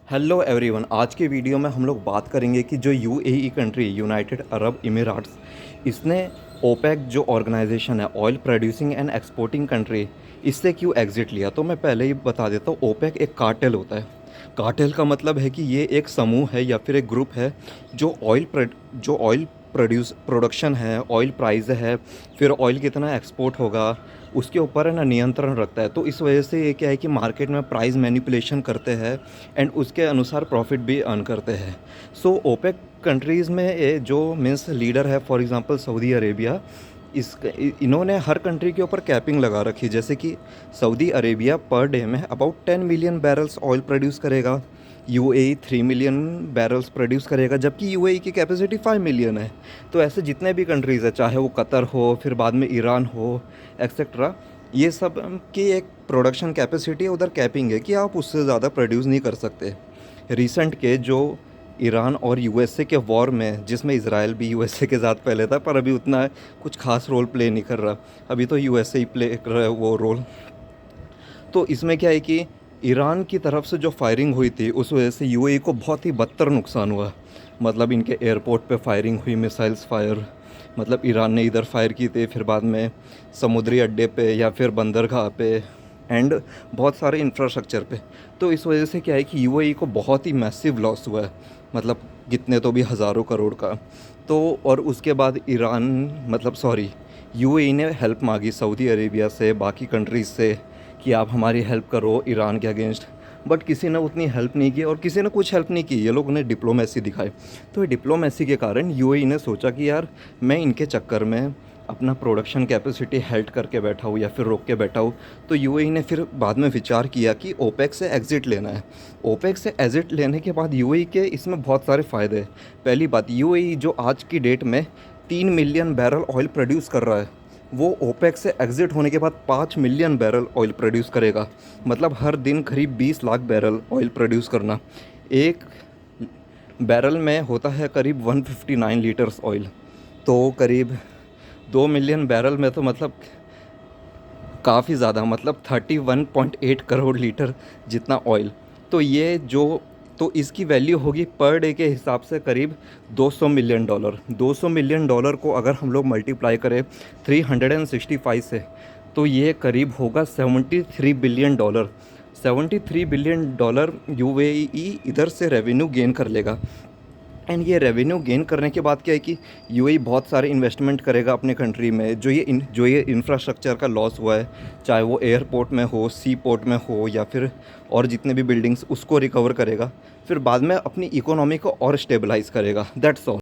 Hello everyone. आज के video में हम लोग बात करेंगे कि जो यूएई कंट्री यूनाइटेड अरब इमिराट्स इसने ओपेक जो ऑर्गेनाइजेशन है oil producing and exporting country इससे क्यों एग्ज़िट लिया। तो मैं पहले ही बता देता हूँ, ओपेक एक कार्टेल होता है। कार्टेल का मतलब है कि ये एक समूह है या फिर एक ग्रुप है जो ऑयल प्रोडक्शन है, ऑयल प्राइस है, फिर ऑयल कितना एक्सपोर्ट होगा उसके ऊपर है ना नियंत्रण रखता है। तो इस वजह से ये क्या है कि मार्केट में प्राइस मैनिपुलेशन करते हैं एंड उसके अनुसार प्रॉफिट भी अर्न करते हैं। सो ओपेक कंट्रीज़ में ये जो मीन्स लीडर है, फॉर एग्जांपल सऊदी अरेबिया, इन्होंने हर कंट्री के ऊपर कैपिंग लगा रखी। जैसे कि सऊदी अरेबिया पर डे में about 10 million barrels oil produce करेगा, यूएई 3 मिलियन बैरल्स प्रोड्यूस करेगा, जबकि यूएई की कैपेसिटी 5 मिलियन है। तो ऐसे जितने भी कंट्रीज़ है, चाहे वो कतर हो, फिर बाद में ईरान हो, एक्सेट्रा, ये सब की एक प्रोडक्शन कैपेसिटी उधर कैपिंग है कि आप उससे ज़्यादा प्रोड्यूस नहीं कर सकते। रिसेंट के जो ईरान और यूएसए के वॉर में, जिसमें इजराइल भी यूएसए के साथ पहले था, पर अभी उतना कुछ खास रोल प्ले नहीं कर रहा, अभी तो यूएसए ही प्ले कर रहा है वो रोल। तो इसमें क्या है कि ईरान की तरफ से जो फायरिंग हुई थी उस वजह से यूएई को बहुत ही बदतर नुकसान हुआ। मतलब इनके एयरपोर्ट पे फायरिंग हुई, मिसाइल्स फायर, मतलब ईरान ने इधर फायर की थी, फिर बाद में समुद्री अड्डे पे या फिर बंदरगाह पे एंड बहुत सारे इंफ्रास्ट्रक्चर पे। तो इस वजह से क्या है कि यूएई को बहुत ही मैसिव लॉस हुआ है, मतलब कितने तो भी हज़ारों करोड़ का। तो और उसके बाद ईरान, मतलब सॉरी, यूएई ने हेल्प मांगी सऊदी अरेबिया से, बाकी कंट्रीज़ से कि आप हमारी हेल्प करो ईरान के अगेंस्ट। बट किसी ने उतनी हेल्प नहीं की और किसी ने कुछ हेल्प नहीं की। ये लोग ने डिप्लोमेसी दिखाई। तो ये डिप्लोमेसी के कारण यूएई ने सोचा कि यार मैं इनके चक्कर में अपना प्रोडक्शन कैपेसिटी हेल्ड करके बैठा हूँ या फिर रोक के बैठा हूँ। तो यूएई ने फिर बाद में विचार किया कि ओपेक से एग्ज़िट लेना है। ओपेक से एग्ज़िट लेने के बाद यूएई के इसमें बहुत सारे फ़ायदे हैं। पहली बात, यूएई जो आज की डेट में 3 मिलियन बैरल ऑयल प्रोड्यूस कर रहा है, वो ओपेक से एग्ज़िट होने के बाद 5 मिलियन बैरल ऑयल प्रोड्यूस करेगा। मतलब हर दिन करीब 20 लाख बैरल ऑयल प्रोड्यूस करना। एक बैरल में होता है करीब 159 लीटर्स ऑयल, तो करीब 2 मिलियन बैरल में तो मतलब काफ़ी ज़्यादा, मतलब 31.8 करोड़ लीटर जितना ऑयल। तो ये जो, तो इसकी वैल्यू होगी पर डे के हिसाब से करीब 200 मिलियन डॉलर। 200 मिलियन डॉलर को अगर हम लोग मल्टीप्लाई करें 365 से, तो ये करीब होगा 73 billion dollar. 73 billion dollar UAE इधर से रेवेन्यू गेन कर लेगा। एंड ये रेवेन्यू गेन करने के बाद क्या है कि यूएई बहुत सारे इन्वेस्टमेंट करेगा अपने कंट्री में। जो ये इंफ्रास्ट्रक्चर का लॉस हुआ है, चाहे वो एयरपोर्ट में हो, सी पोर्ट में हो, या फिर और जितने भी बिल्डिंग्स, उसको रिकवर करेगा। फिर बाद में अपनी इकोनॉमी को और स्टेबलाइज़ करेगा। That's all.